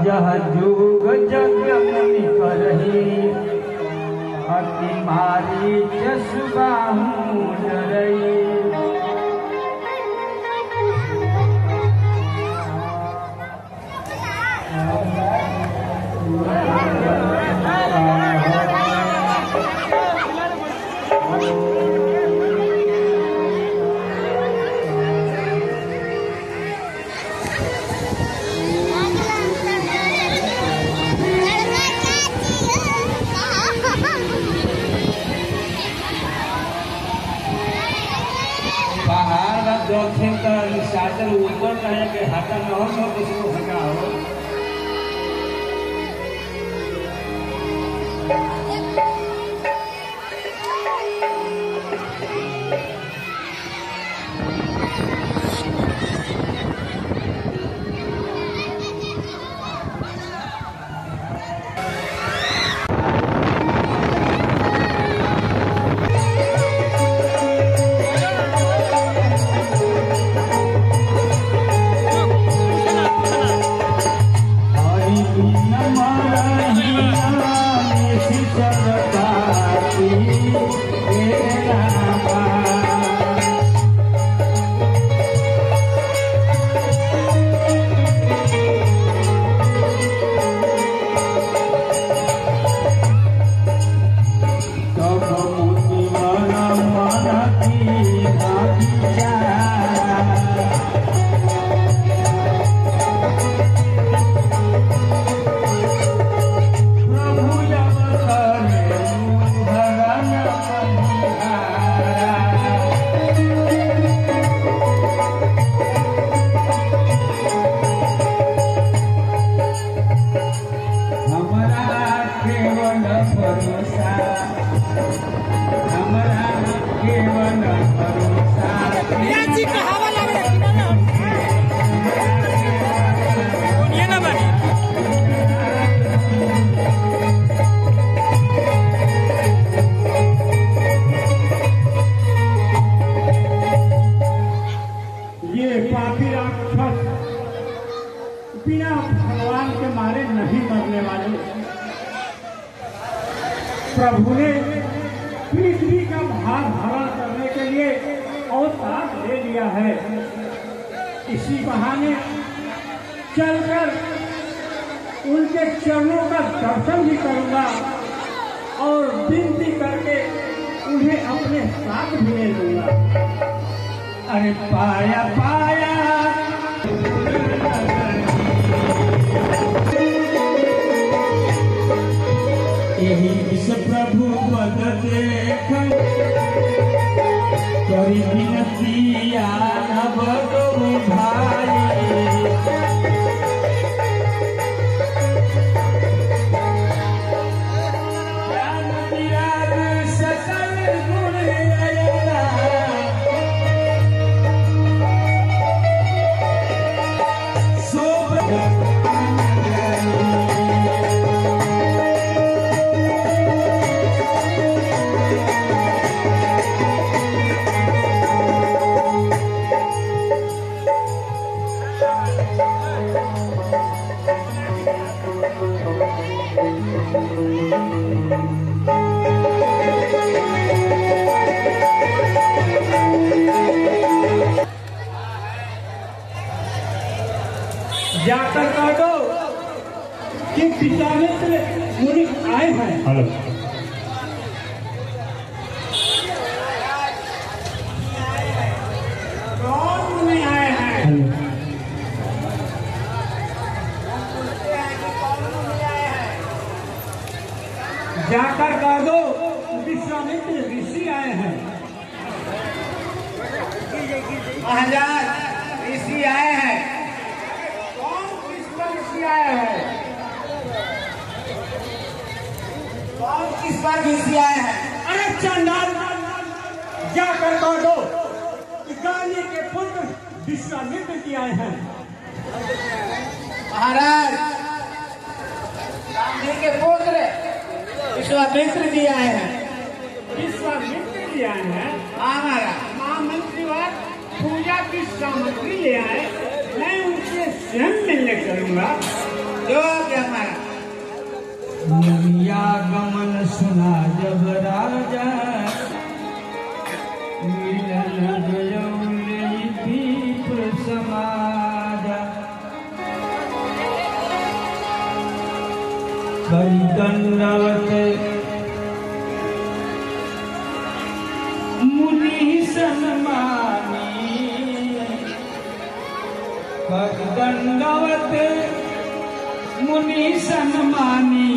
यह जुग जग मुनि करही अति मारी जसबाहू डरई। साधन ऊपर कहे कि हाथा न हो तो किसको हटा हो। बिना भगवान के मारे नहीं मरने वाले। प्रभु ने पृथ्वी का भार हरण करने के लिए अवतार ले लिया है। इसी बहाने चलकर उनके चरणों का दर्शन भी करूंगा और विनती करके उन्हें अपने साथ भी ले लूंगा। अरे पाया पाया यही विश्व प्रभु पद देख करी विनती आनब तो भाई। जाकर कह दो कि विश्वामित्र मुनि आए हैं। हेलो कौन मुनि आए हैं? जाकर कह दो विश्वामित्र ऋषि आए हैं। महाराज ऋषि आए हैं। आए हैं कौन किस पर ऋषि आए हैं? अरे चंडाल जाकर कह दो कि गांधी के पुत्र विश्वामित्र जी आए हैं। महाराज गांधी के पुत्र विश्वामित्र जी आए हैं। विश्वामित्र जी आए हैं? हाँ महाराज। महामंत्रीवाद पूजा की सामग्री ले आए, मैं उनसे स्वयं मिलने चलूंगा। जो क्या हमारा नदिया गमन सुना जब राजा मिलन गयौले दीप समाजा करी दंडवत मुनि सन्मानी करी दंडवत मुनि सन्मानी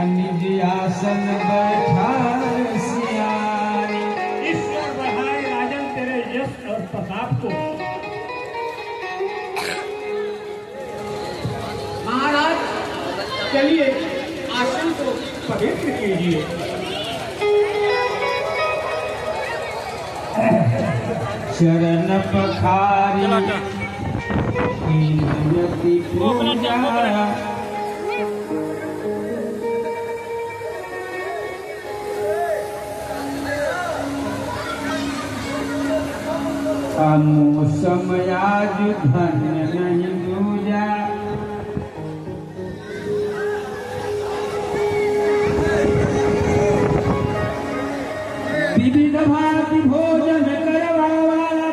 निज आसन बैठार सियारी। ईश्वर बढ़ाए राजन तेरे यश और प्रताप को। महाराज चलिए आसन को पवित्र कीजिए। चरण पखारी कीर्ति पूजा मौसम आज धन्य नहीं दूजा विविध भारती भोजन करवावाला।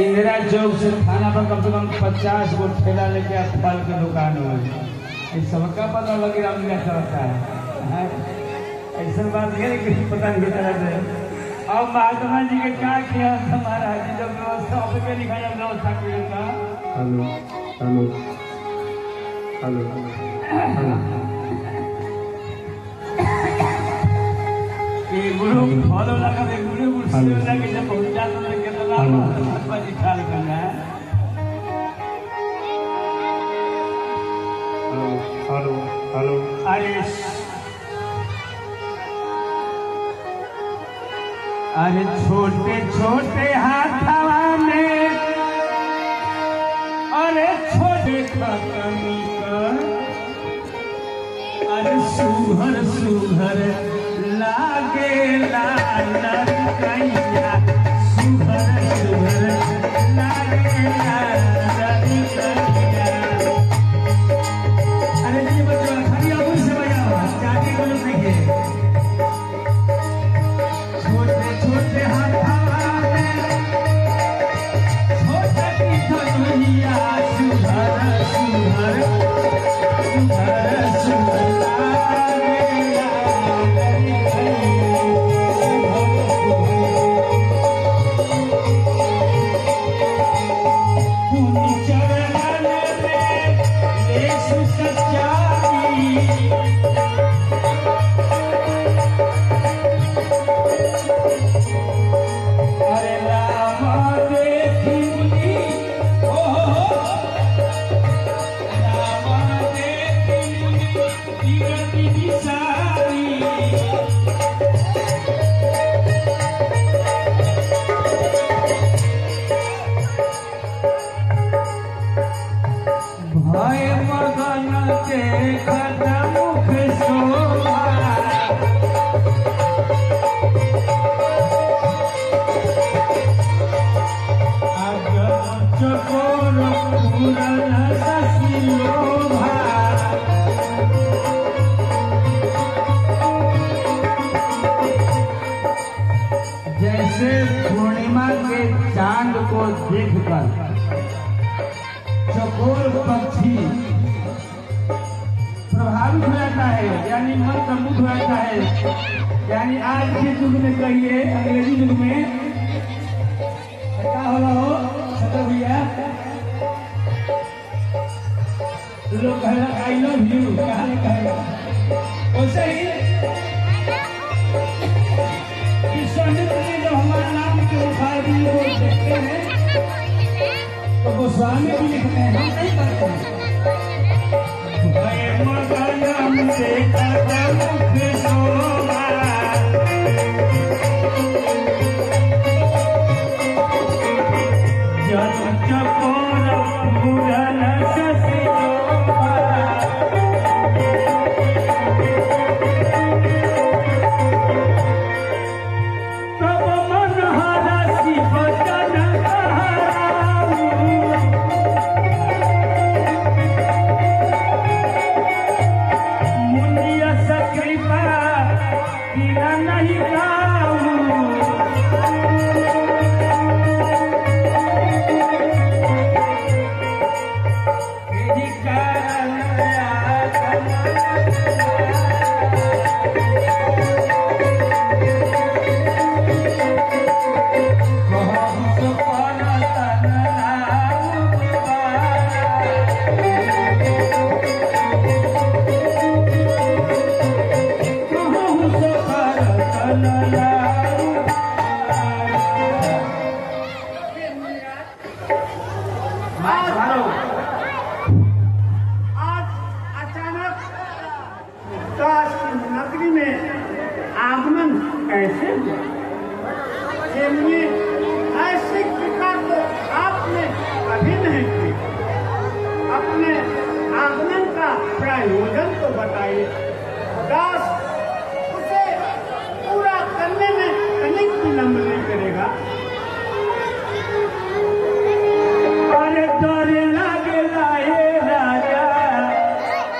इंदिरा चौक से थाना पर कम से कम 50 गो ठेला लेके फल की दुकान हो। इस सबका पता लगे रामलीला चलता है। ऐसा बात है कि पता नहीं तरह से। अब महात्मा जी के क्या किया महाराज जी जब व्यवस्था पे लिखा जाए व्यवस्था किया था। हेलो हेलो हेलो हेलो ये गुरु फॉलो लगा दे गुरु कुर्सी लगा के जब पहुंच जाता तो कितना महात्मा जी ख्याल करना है। हेलो हेलो अरे छोटे छोटे हाथवा में अरे छोटे खतमी कर अरे सुहर सुहर लागे लाल कैया सुहर सुहर लागे लाल कैया। अरे जी बच्चों खाली अब से बजाओ जाके बोलो नहीं छोटे छोटे हाथवा में छोटा की धनुया सुहर सुहर सुहर सुहर लागे लाल पुनि चरण में लेसु सच्चाई। अरे राम देखी ओ राम देखी विगति विसारी। भय मगन देखत मुख शोभा चकोर पूरन शशि लोभा। जैसे पूर्णिमा के चांद को देखकर चकोर पक्षी प्रभावित हो जाता है यानी मन का मुग्ध हो जाता है। यानी आज के युग में कहिए अंग्रेजी युग में क्या हो रहा हो सदर भैया लोग कहेगा आई लव यू कहेगा वैसे ही विश्वामित्र जी जब हमारे नाम के मुखारबिन को देखते हैं तो गोस्वामी भी लिखते हैं हम नहीं करते हैं। मगन से मुख शोभा जन चकोर पूरन शशि लोभा। तब मन हरसि बचन कहराऊ बिना नहीं गाऊं तेरी कारण नगरी में आगमन कैसे हुआ? ऐसी कृपा तो आपने कभी नहीं की। अपने आगमन का प्रयोजन तो बताइए। दास उसे पूरा करने में तनिक विलंब नहीं करेगा। अरे डरे लागेला हे राजा,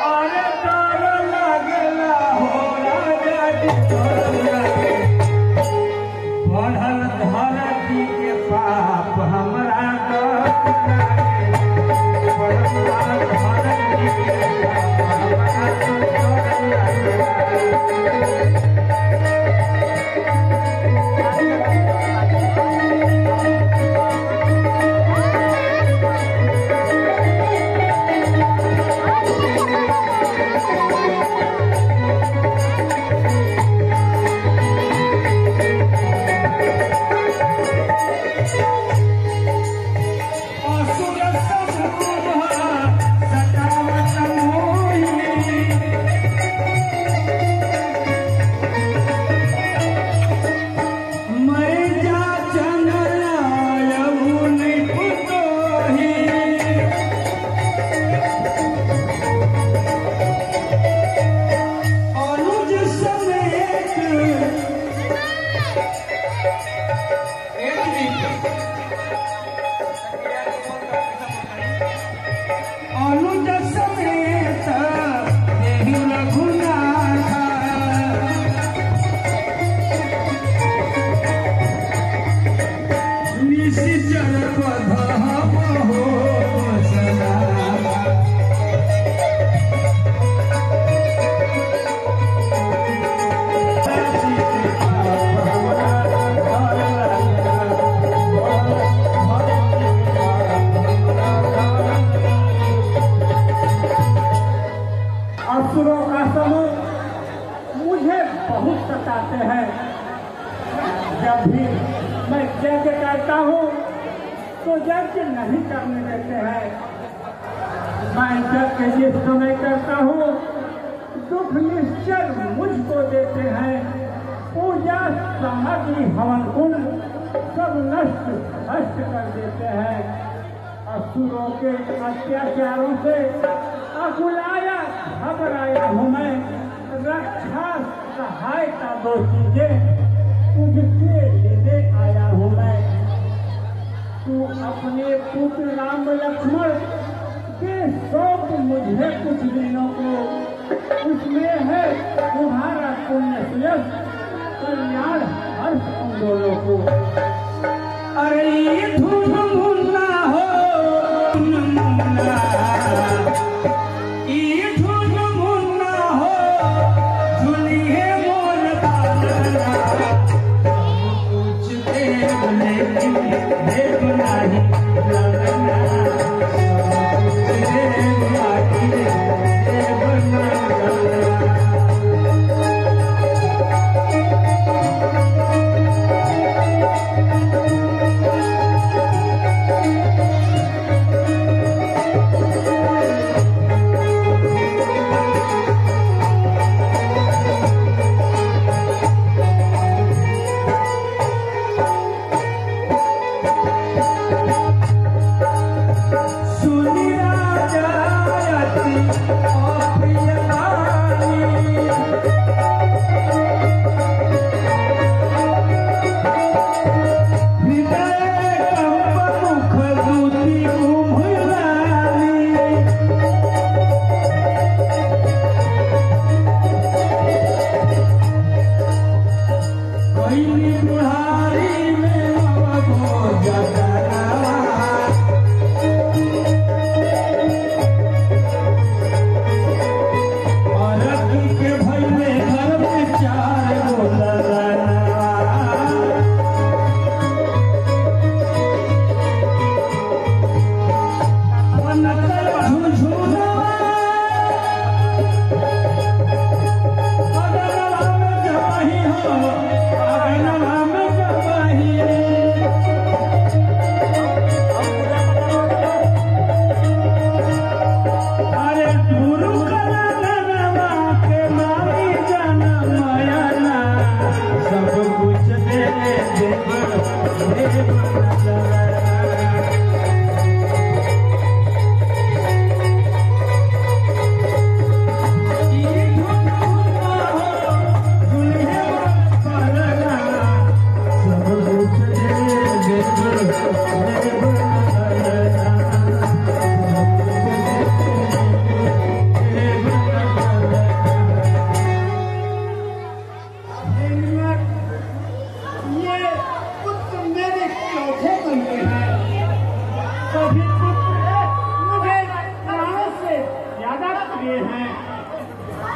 अरे डर लागेला हो राजा जी, डर लागे बढ़ल धरती के पाप हमरा डर लागे, बढ़ल धरती के पाप हमरा डर लागे। असुरों का समूह मुझे बहुत सताते हैं। जब भी मैं यज्ञ करता हूँ तो यज्ञ नहीं करने देते हैं। मैं यज्ञ जिस समय करता हूँ दुख निश्चय मुझको देते हैं। पूजा सामग्री हवन कुंड सब नष्ट कर देते हैं। असुरों के अत्याचारों से अकुलाया घबराया हूँ मैं। रक्षा सहायता दो चीजें तुझसे लेने आया हूँ मैं। तू अपने पुत्र राम लक्ष्मण के सौंप मुझे कुछ दिनों को। उसमें है तुम्हारा पुण्य सुयश कल्याण हर्ष उन दोनों को। अरे ये धूम मुन्ना हो मुन्ना, ये धूम मुन्ना हो झुलिए मोर बालना। कुछ देव लेकिन देव नहीं लगना, कुछ देव नहीं देव नहीं लगना। भैली बुढ़ारी में बाबो जगरावा और के भैले घर में 4 गो ललनवा बनकर झुझुनवा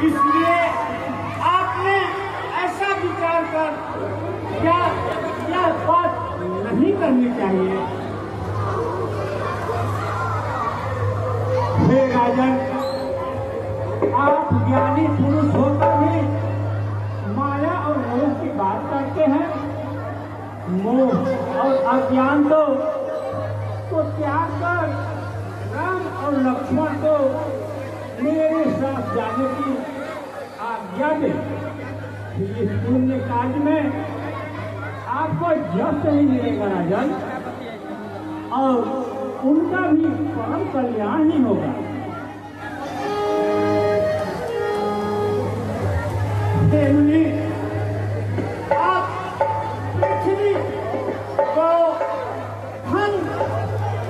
इसलिए आपने ऐसा विचार कर क्या यह बात नहीं करनी चाहिए। हे राजन, आप ज्ञानी पुरुष होकर भी माया और मोह की बात करते हैं। मोह और अज्ञान तो त्याग कर राम और लक्ष्मण को मेरे साथ जाने की आज्ञा दे। इस पुण्य कार्य में आपको यश ही मिलेगा राजन, और उनका भी परम कल्याण ही होगा। देवनी, आप पृथ्वी को धन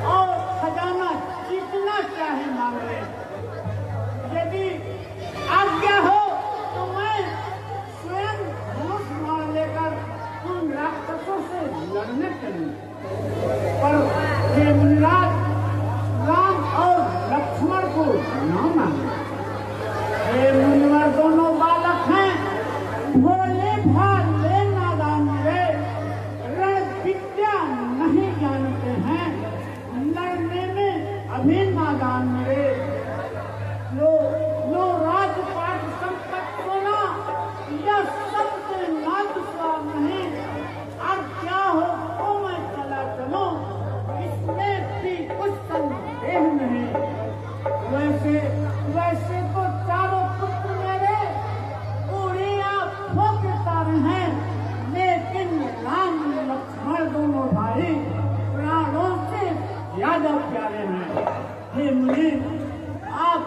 और खजाना जितना चाहे मांगे। यदि आज्ञा हो तो मैं स्वयं धनुष बाण लेकर उन राक्षसों से लड़ने चलूं। पर हे मुनिराज, राम और लक्ष्मण को न मांगे। हे मुनिवर दोनों बालक हैं, भोले भाले नादान रे, रण विद्या नहीं जानते हैं, लड़ने में अभी नादान रे। लो राजपाट संपत्ति सोना, यह सबसे नाद स्वाद नहीं। अब क्या हो तो मैं चला चलूं, इसमें भी कुछ संदेह नहीं। वैसे तो चारों पुत्र मेरे पूरी आंखों के तारे हैं, लेकिन राम लक्ष्मण दोनों भाई प्राणों से ज्यादा प्यारे हैं। हे मुनि, आप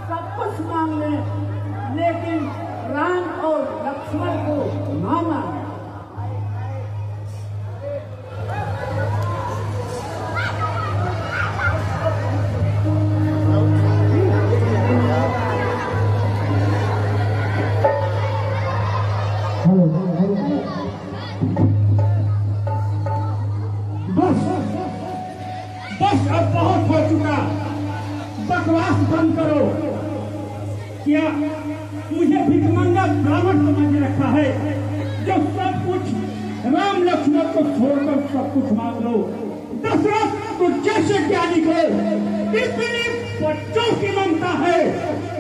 सब कुछ मांग लें, लेकिन राम और लक्ष्मण को न मांगे। बस अब बहुत हो चुका, बकवास बंद करो। क्या मुझे भिखमंगा ब्राह्मण समझ रखा है जो सब कुछ राम लक्ष्मण को छोड़कर सब कुछ मांग लो? दशरथ तो जैसे क्या निकले, इतनी बच्चों की ममता है,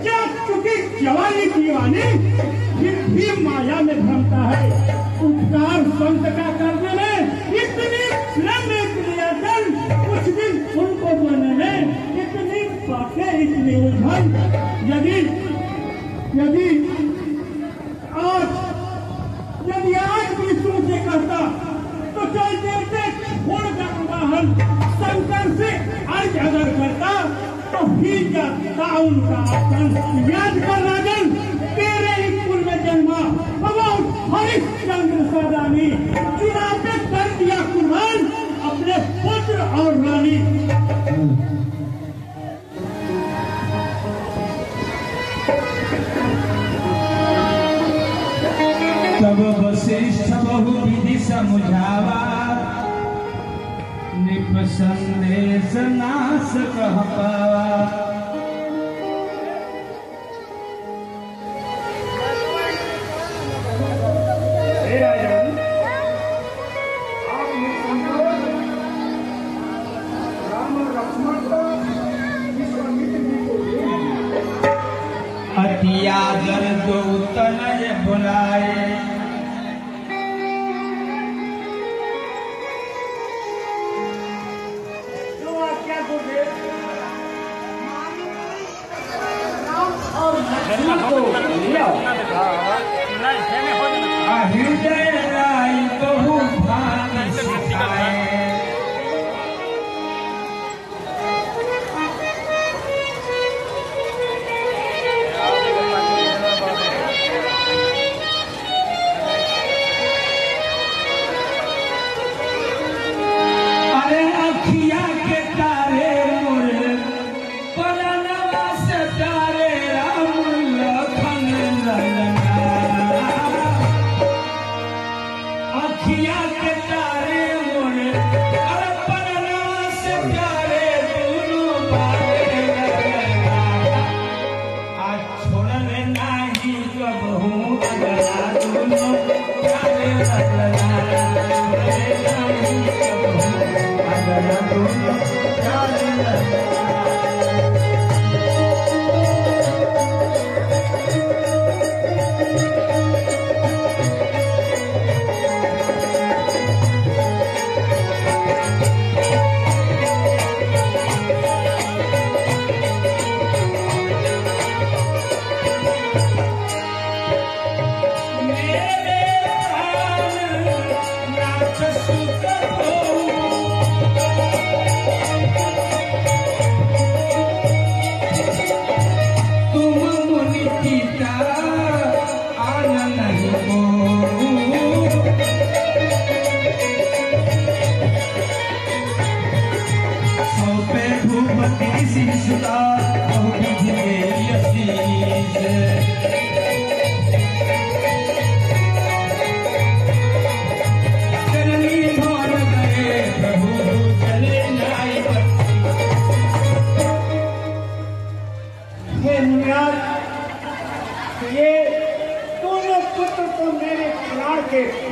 क्या चुकी जवानी दीवानी, फिर भी माया में भ्रमता है। उपकार संत का करने में इतनी कुछ दिन उनको बोलने में इतनी बातें, इतनी उलझन। यदि आज भी तुमसे कहता तो चल देते छोड़कर वाहन शंकर से अर्ज अगर करता तो ही जाता उनका आसन। याद कर राजन, तेरे ही कुल में जन्मा भगवान हरिश्चंद्र सदानी, चुनाव पे कर दिया कुर्बान अपने पुत्र और रानी। तब वशिष्ठ बहु विधि समझावा, निप संदेश नाश कह पावा। अतियादर दो तनय बुलाए, हृदय लाई बहु भांति सिखाए।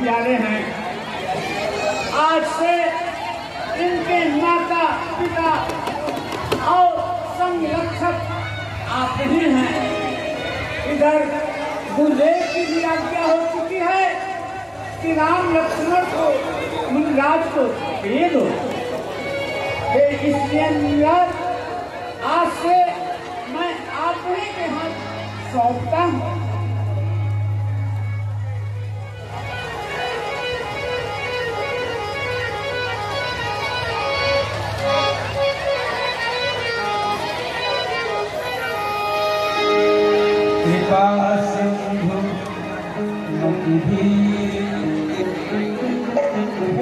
प्यारे हैं। आज से इनके माता पिता और संरक्षक आप ही हैं। इधर गुरुदेव की भी आज्ञा हो चुकी है कि राम लक्ष्मण को मुनिराज को दे दो। इसलिए मुनिराज आज से मैं आप ही के हाथ सौंपता हूँ।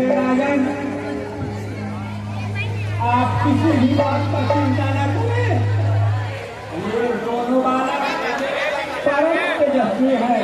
राजन, आप किसी भी बात का चिंता न करें। ये दोनों बालक परम तेजस्वी है।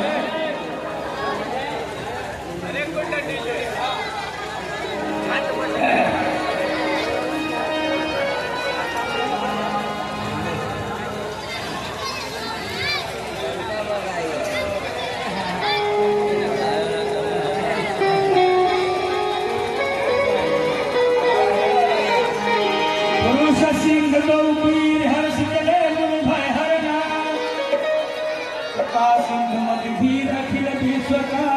सिंधु मत भी अखिल विश्व का